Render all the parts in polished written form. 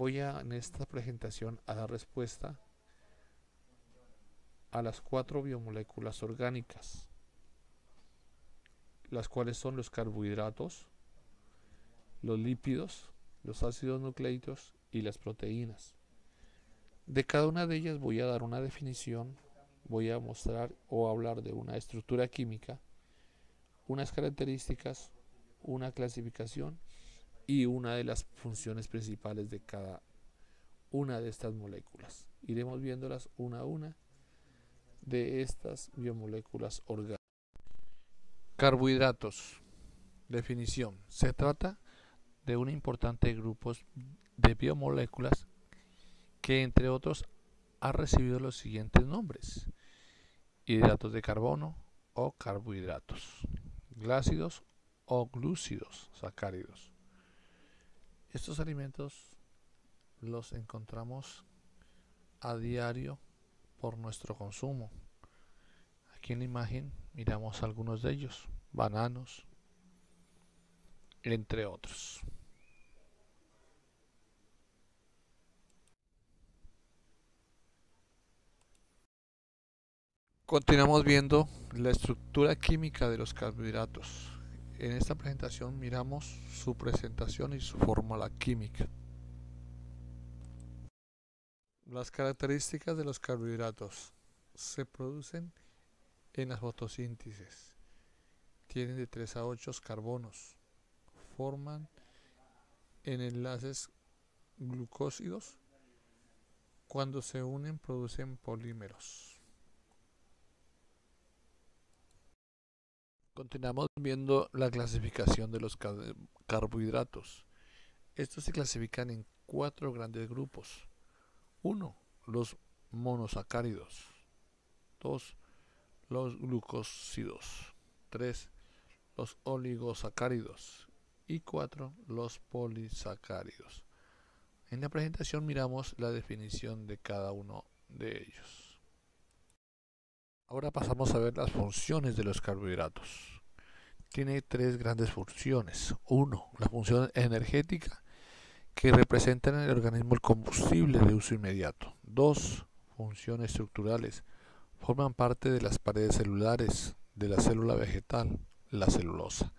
en esta presentación a dar respuesta a las 4 biomoléculas orgánicas, las cuales son los carbohidratos, los lípidos, los ácidos nucleicos y las proteínas. De cada una de ellas voy a dar una definición, voy a mostrar o hablar de una estructura química, unas características, una clasificación y una de las funciones principales de cada una de estas moléculas. Iremos viéndolas una a una de estas biomoléculas orgánicas. Carbohidratos. Definición. Se trata de un importante grupo de biomoléculas que, entre otros, ha recibido los siguientes nombres: hidratos de carbono o carbohidratos, glácidos o glúcidos, sacáridos. Estos alimentos los encontramos a diario por nuestro consumo. Aquí en la imagen miramos algunos de ellos: bananos, entre otros. Continuamos viendo la estructura química de los carbohidratos. En esta presentación miramos su presentación y su fórmula química. Las características de los carbohidratos: se producen en la fotosíntesis, tienen de 3 a 8 carbonos, forman en enlaces glucósidos, cuando se unen producen polímeros. Continuamos viendo la clasificación de los carbohidratos. Estos se clasifican en 4 grandes grupos. 1. Los monosacáridos. 2. Los glucósidos. 3. Los oligosacáridos. Y 4. Los polisacáridos. En la presentación miramos la definición de cada uno de ellos. Ahora pasamos a ver las funciones de los carbohidratos. Tiene 3 grandes funciones. 1. La función energética, que representa en el organismo el combustible de uso inmediato. 2. Funciones estructurales. Forman parte de las paredes celulares de la célula vegetal, la celulosa.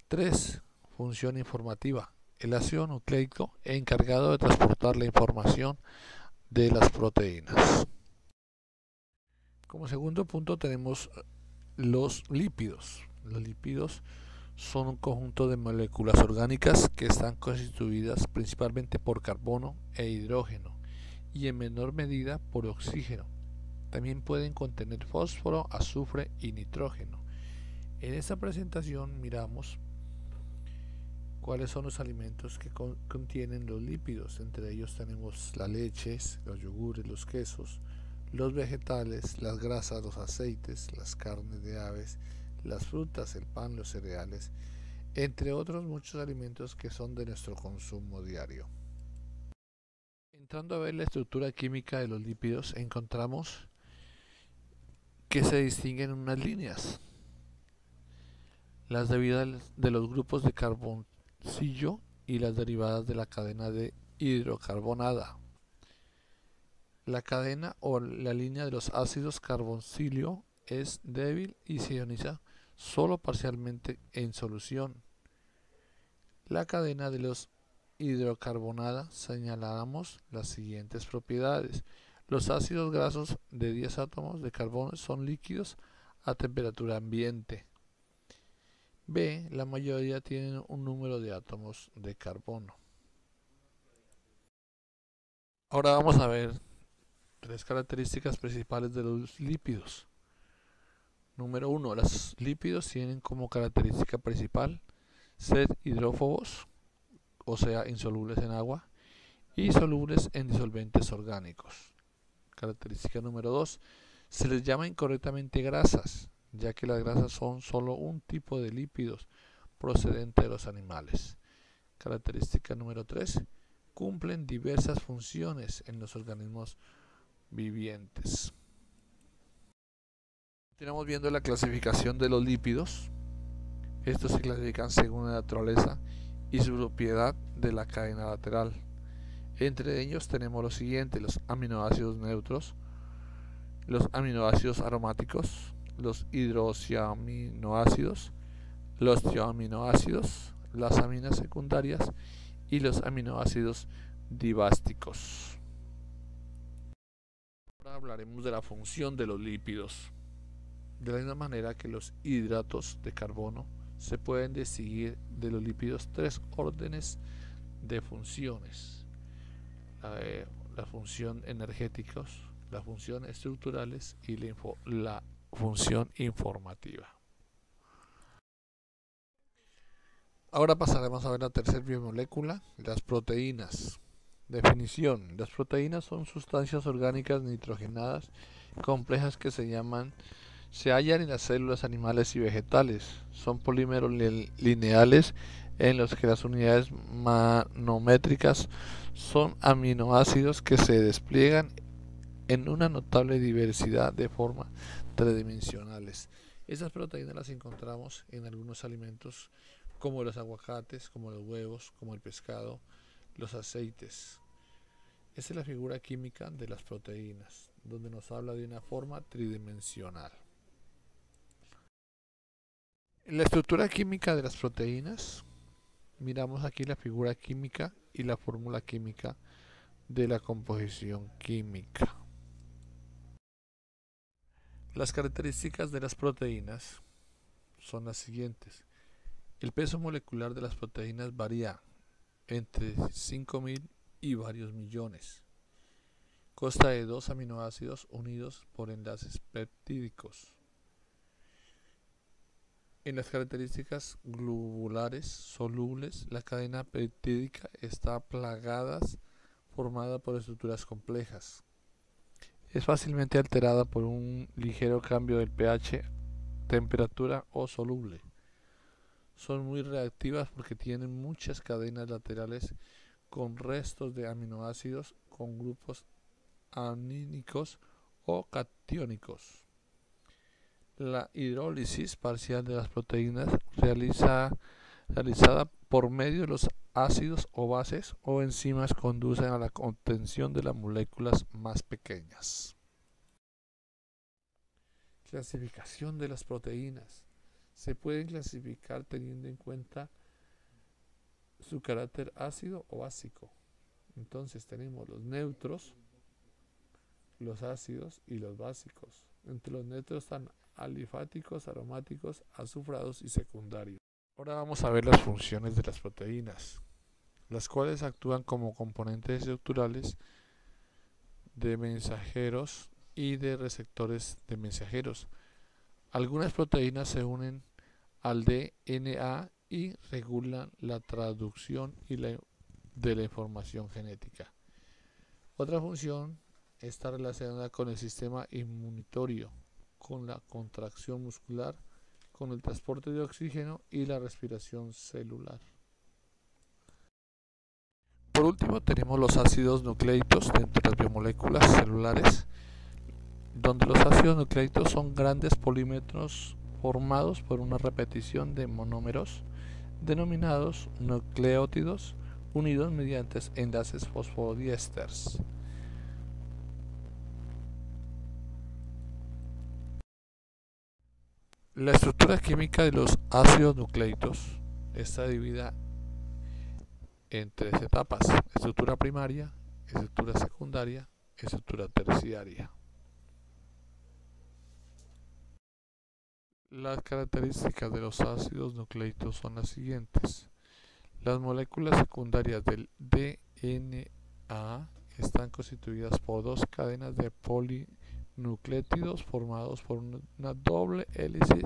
3. Función informativa. El ácido nucleico encargado de transportar la información de las proteínas. Como segundo punto tenemos los lípidos. Los lípidos son un conjunto de moléculas orgánicas que están constituidas principalmente por carbono e hidrógeno y en menor medida por oxígeno. También pueden contener fósforo, azufre y nitrógeno. En esta presentación miramos cuáles son los alimentos que contienen los lípidos. Entre ellos tenemos las leches, los yogures, los quesos, los vegetales, las grasas, los aceites, las carnes de aves, las frutas, el pan, los cereales, entre otros muchos alimentos que son de nuestro consumo diario. Entrando a ver la estructura química de los lípidos, encontramos que se distinguen unas líneas: las derivadas de los grupos de carboncillo y las derivadas de la cadena de hidrocarbonada. La cadena o la línea de los ácidos carboncilio es débil y se ioniza solo parcialmente en solución. La cadena de los hidrocarbonada señalamos las siguientes propiedades: los ácidos grasos de 10 átomos de carbono son líquidos a temperatura ambiente. B. La mayoría tienen un número de átomos de carbono. Ahora vamos a ver 3 características principales de los lípidos. Número 1. Los lípidos tienen como característica principal ser hidrófobos, o sea, insolubles en agua, y solubles en disolventes orgánicos. Característica número 2. Se les llama incorrectamente grasas, ya que las grasas son solo un tipo de lípidos procedente de los animales. Característica número 3. Cumplen diversas funciones en los organismos vivientes. Continuamos viendo la clasificación de los lípidos. Estos se clasifican según la naturaleza y su propiedad de la cadena lateral. Entre ellos tenemos lo siguiente: los aminoácidos neutros, los aminoácidos aromáticos, los hidroxiaminoácidos, los tioaminoácidos, las aminas secundarias y los aminoácidos dibásticos. Ahora hablaremos de la función de los lípidos. De la misma manera que los hidratos de carbono, se pueden distinguir de los lípidos tres órdenes de funciones: la función energéticos, la función estructurales y la función informativa. Ahora pasaremos a ver la tercera biomolécula, las proteínas. Definición: las proteínas son sustancias orgánicas nitrogenadas complejas que se hallan en las células animales y vegetales. Son polímeros lineales en los que las unidades manométricas son aminoácidos que se despliegan en una notable diversidad de formas tridimensionales. Estas proteínas las encontramos en algunos alimentos como los aguacates, como los huevos, como el pescado, los aceites. Esta es la figura química de las proteínas, donde nos habla de una forma tridimensional. En la estructura química de las proteínas, miramos aquí la figura química y la fórmula química de la composición química. Las características de las proteínas son las siguientes. El peso molecular de las proteínas varía entre 5.000 y varios millones. Consta de 2 aminoácidos unidos por enlaces peptídicos. En las características globulares solubles, la cadena peptídica está formada por estructuras complejas. Es fácilmente alterada por un ligero cambio del pH, temperatura o soluble. Son muy reactivas porque tienen muchas cadenas laterales con restos de aminoácidos con grupos anínicos o catiónicos. La hidrólisis parcial de las proteínas realizada por medio de los ácidos o bases o enzimas conducen a la obtención de las moléculas más pequeñas. Clasificación de las proteínas. Se pueden clasificar teniendo en cuenta su carácter ácido o básico. Entonces tenemos los neutros, los ácidos y los básicos. Entre los neutros están alifáticos, aromáticos, azufrados y secundarios. Ahora vamos a ver las funciones de las proteínas, las cuales actúan como componentes estructurales de mensajeros y de receptores de mensajeros. Algunas proteínas se unen al DNA y regulan la traducción de la información genética. Otra función está relacionada con el sistema inmunitario, con la contracción muscular, con el transporte de oxígeno y la respiración celular. Por último tenemos los ácidos nucleicos dentro de las biomoléculas celulares, donde los ácidos nucleicos son grandes polímeros formados por una repetición de monómeros denominados nucleótidos unidos mediante enlaces fosfodiésteres. La estructura química de los ácidos nucleicos está dividida en 3 etapas: estructura primaria, estructura secundaria, estructura terciaria. Las características de los ácidos nucleicos son las siguientes. Las moléculas secundarias del DNA están constituidas por 2 cadenas de polinucleótidos formados por una doble hélice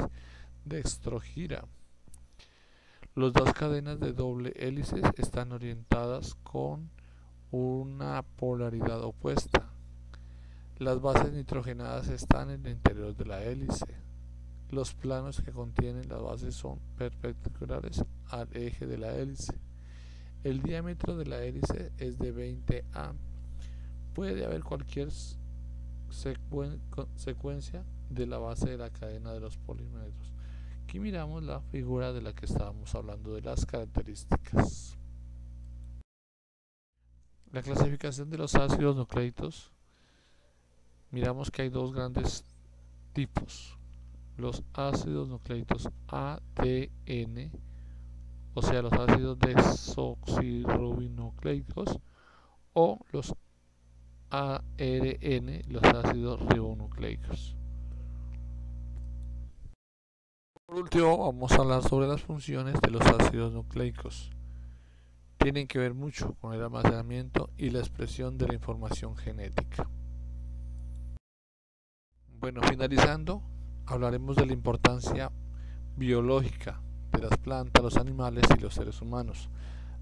dextrogira. Las 2 cadenas de doble hélice están orientadas con una polaridad opuesta. Las bases nitrogenadas están en el interior de la hélice. Los planos que contienen las bases son perpendiculares al eje de la hélice. El diámetro de la hélice es de 20 A. Puede haber cualquier secuencia de la base de la cadena de los polímeros. Aquí miramos la figura de la que estábamos hablando, de las características. La clasificación de los ácidos nucleicos, miramos que hay dos grandes tipos: los ácidos nucleicos ADN, o sea, los ácidos desoxirribonucleicos, o los ARN, los ácidos ribonucleicos. Por último, vamos a hablar sobre las funciones de los ácidos nucleicos. Tienen que ver mucho con el almacenamiento y la expresión de la información genética. Bueno, finalizando, hablaremos de la importancia biológica de las plantas, los animales y los seres humanos.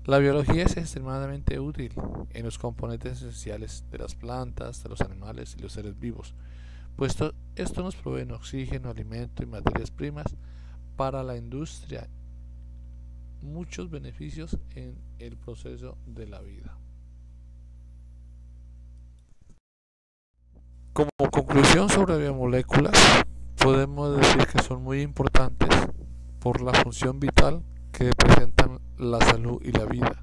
La biología es extremadamente útil en los componentes esenciales de las plantas, de los animales y los seres vivos, pues esto nos provee oxígeno, alimento y materias primas para la industria, muchos beneficios en el proceso de la vida. Como conclusión sobre biomoléculas, podemos decir que son muy importantes por la función vital que representan la salud y la vida.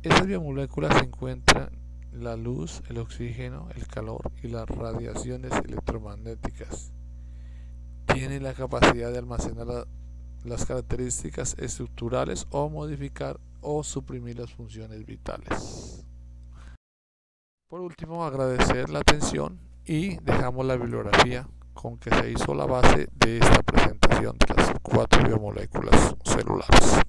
Esas biomoléculas se encuentran la luz, el oxígeno, el calor y las radiaciones electromagnéticas. Tienen la capacidad de almacenar las características estructurales o modificar o suprimir las funciones vitales. Por último, agradecer la atención y dejamos la bibliografía con que se hizo la base de esta presentación de las 4 biomoléculas celulares.